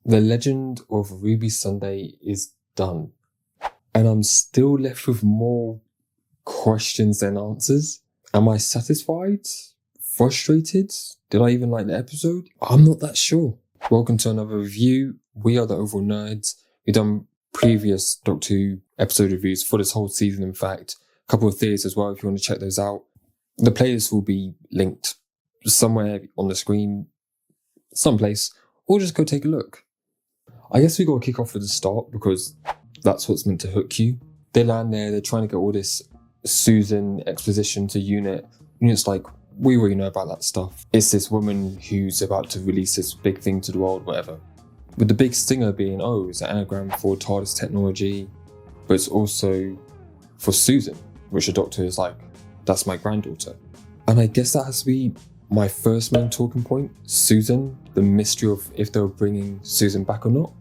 The legend of Ruby Sunday is done. And I'm still left with more questions than answers. Am I satisfied? Frustrated? Did I even like the episode? I'm not that sure. Welcome to another review. We are the Overall Nerds. We've done previous Doctor Who episode reviews for this whole season, in fact. A couple of theories as well if you want to check those out. The playlist will be linked somewhere on the screen, someplace, or just go take a look. I guess we got to kick off with the start because that's what's meant to hook you. They land there, they're trying to get all this Susan exposition to Unit. Unit's like, we already know about that stuff. It's this woman who's about to release this big thing to the world, whatever. With the big stinger being, it's an anagram for TARDIS technology, but it's also for Susan, which the Doctor is like, that's my granddaughter. And I guess that has to be my first main talking point, Susan, the mystery of if they were bringing Susan back or not.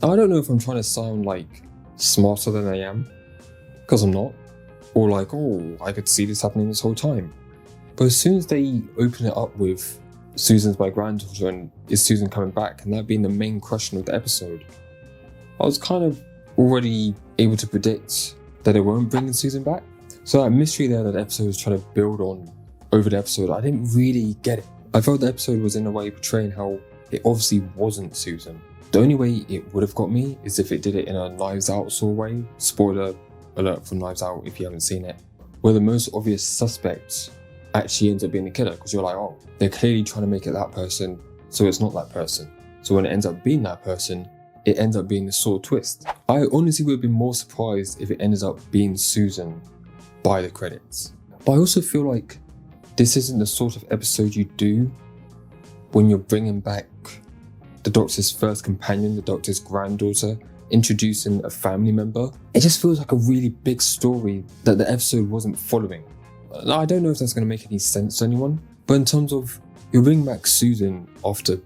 I don't know if I'm trying to sound like smarter than I am, because I'm not, or like, I could see this happening this whole time. But as soon as they open it up with Susan's my granddaughter and is Susan coming back, and that being the main question of the episode, I was kind of already able to predict that they weren't bringing Susan back. So that mystery there that the episode was trying to build on over the episode, I didn't really get it. I felt the episode was in a way portraying how it obviously wasn't Susan. The only way it would have got me is if it did it in a Knives Out sort of way. Spoiler alert for Knives Out if you haven't seen it. Where the most obvious suspect actually ends up being the killer, because you're like, they're clearly trying to make it that person, so it's not that person. So when it ends up being that person, it ends up being the sort of twist. I honestly would have been more surprised if it ends up being Susan by the credits. But I also feel like this isn't the sort of episode you do when you're bringing back the Doctor's first companion, the Doctor's granddaughter, introducing a family member. It just feels like a really big story that the episode wasn't following. I don't know if that's going to make any sense to anyone, but in terms of you're bringing back Susan after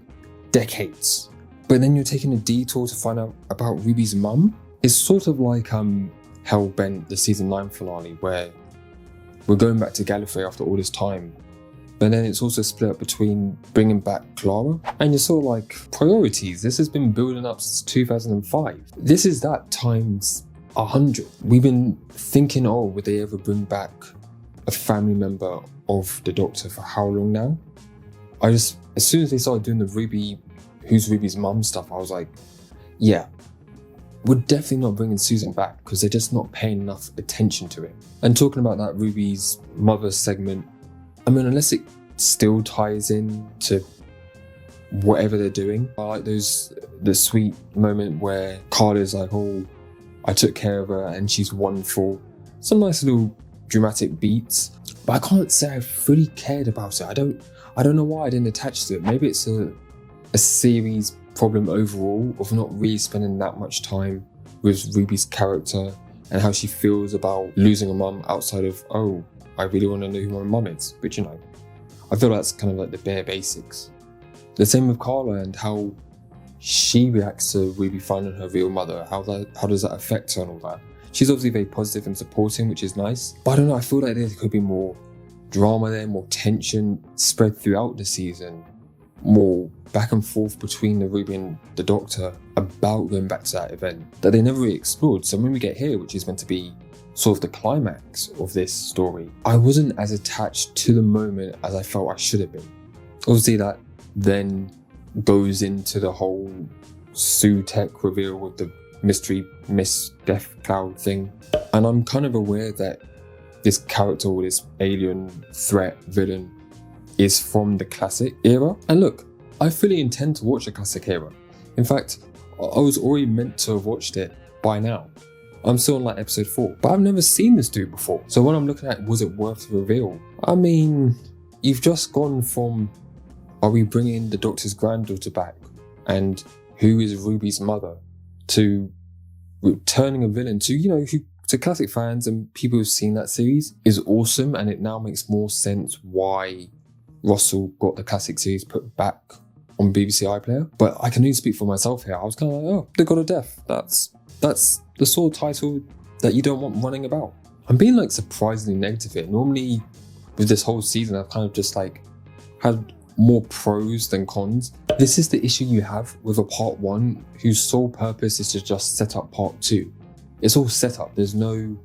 decades, but then you're taking a detour to find out about Ruby's mum. It's sort of like Hellbent, the season 9 finale, where we're going back to Gallifrey after all this time, but then it's also split up between bringing back Clara, and you're sort of like, priorities. This has been building up since 2005. This is that times 100. We've been thinking, would they ever bring back a family member of the Doctor for how long now? As soon as they started doing the who's Ruby's mum stuff, I was like, yeah, we're definitely not bringing Susan back because they're just not paying enough attention to it. And talking about that Ruby's mother segment, I mean, unless it still ties in to whatever they're doing, I like the sweet moment where Carla's like, I took care of her and she's wonderful. Some nice little dramatic beats, but I can't say I fully cared about it. I don't know why I didn't attach to it. Maybe it's a series problem overall of not really spending that much time with Ruby's character and how she feels about losing a mum outside of, I really want to know who my mum is, which, I feel that's kind of like the bare basics. The same with Carla and how she reacts to Ruby finding her real mother. How does that affect her and all that? She's obviously very positive and supporting, which is nice. But I don't know, I feel like there could be more drama there, more tension spread throughout the season, more back and forth between the Ruby and the Doctor about going back to that event that they never really explored. So when we get here, which is meant to be sort of the climax of this story, I wasn't as attached to the moment as I felt I should have been. Obviously that then goes into the whole Sue Tech reveal with the mystery Miss Death Cloud thing. And I'm kind of aware that this character or this alien threat villain is from the classic era. And look, I fully intend to watch the classic era. In fact, I was already meant to have watched it by now. I'm still on episode 4, but I've never seen this dude before. So when I'm looking at, was it worth the reveal? I mean, you've just gone from, are we bringing the Doctor's granddaughter back? And who is Ruby's mother? To returning a villain to, who to classic fans and people who've seen that series is awesome. And it now makes more sense why Russell got the classic series put back on BBC iPlayer. But I can only speak for myself here. I was kind of like, the God of Death. That's the sort of title that you don't want running about. I'm being surprisingly negative here. Normally with this whole season, I've kind of just had more pros than cons. This is the issue you have with a part 1 whose sole purpose is to just set up part 2. It's all set up. There's no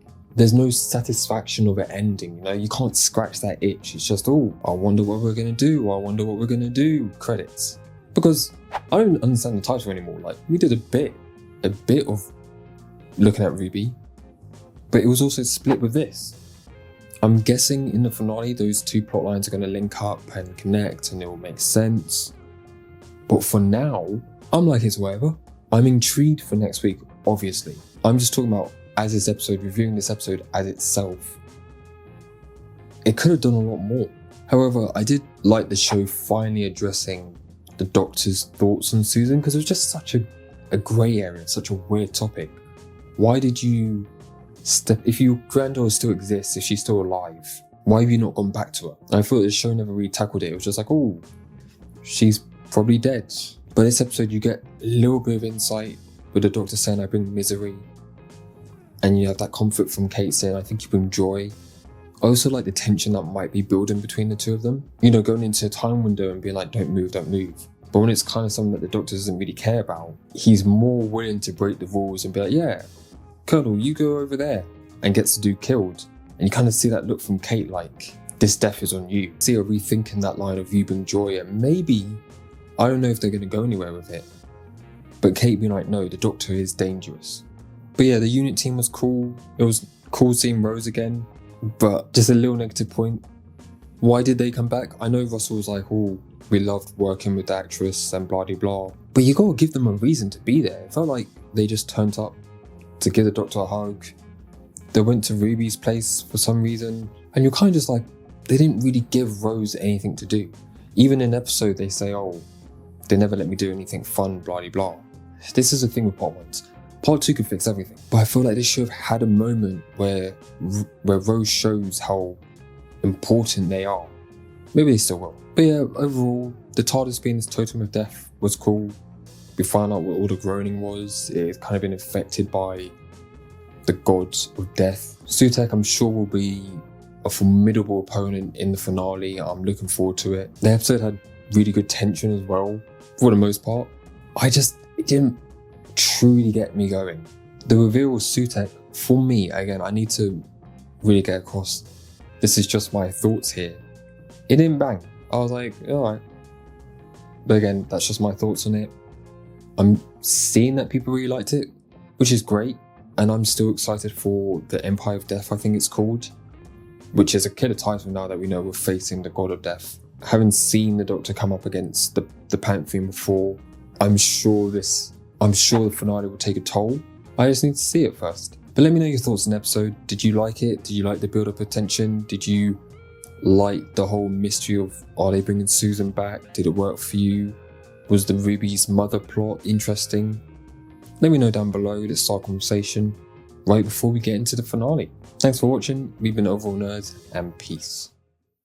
satisfaction of it ending. You know, you can't scratch that itch. It's just, oh, I wonder what we're gonna do. I wonder what we're gonna do. Credits. Because I don't understand the title anymore. Like, we did a bit of looking at Ruby, but it was also split with this. I'm guessing in the finale, those 2 plot lines are going to link up and connect and it will make sense. But for now, I'm like, it's whatever. I'm intrigued for next week, obviously. I'm just talking about as this episode, reviewing this episode as itself. It could have done a lot more. However, I did like the show finally addressing the Doctor's thoughts on Susan, because it was just such a grey area, such a weird topic. Why did you if your granddaughter still exists, if she's still alive, why have you not gone back to her? I thought the show never really tackled it. It was just like, oh, she's probably dead. But this episode, you get a little bit of insight with the Doctor saying, I bring misery. And you have that comfort from Kate saying, I think you bring joy. I also like the tension that might be building between the two of them. You know, going into a time window and being like, don't move, don't move. But when it's kind of something that the Doctor doesn't really care about, he's more willing to break the rules and be like, yeah, Colonel, you go over there, and gets to do killed. And you kind of see that look from Kate like, this death is on you. See her rethinking that line of you bring joy, and maybe, I don't know if they're going to go anywhere with it, but Kate being like, no, the Doctor is dangerous. But yeah, the unit team was cool. It was cool seeing Rose again, but just a little negative point. Why did they come back? I know Russell was like, oh, we loved working with the actress and blah blah blah, but you gotta give them a reason to be there. It felt like they just turned up to give the Doctor a hug. They went to Ruby's place for some reason, and you're kind of just like, they didn't really give Rose anything to do. Even in episode they say, oh, they never let me do anything fun, blah blah blah. This is the thing with part 1s. Part 2 could fix everything, but I feel like this should have had a moment where Rose shows how important they are. Maybe they still will. But yeah, overall, the TARDIS being this totem of death was cool. We found out what all the groaning was. It's kind of been affected by the gods of death. Sutekh, I'm sure, will be a formidable opponent in the finale. I'm looking forward to it. The episode had really good tension as well, for the most part. It didn't truly get me going. The reveal of Sutekh, for me, again, I need to really get across, this is just my thoughts here. It didn't bang. I was like, alright. But again, that's just my thoughts on it. I'm seeing that people really liked it, which is great. And I'm still excited for the Empire of Death, I think it's called, which is a killer title now that we know we're facing the God of Death. Having seen the Doctor come up against the Pantheon before, I'm sure the finale will take a toll. I just need to see it first. But let me know your thoughts on the episode. Did you like it? Did you like the build-up of tension? Did you like the whole mystery of, are they bringing Susan back? Did it work for you? Was the Ruby's mother plot interesting? Let me know down below. Let's start a conversation right before we get into the finale. Thanks for watching. We've been Overall Nerds, and peace.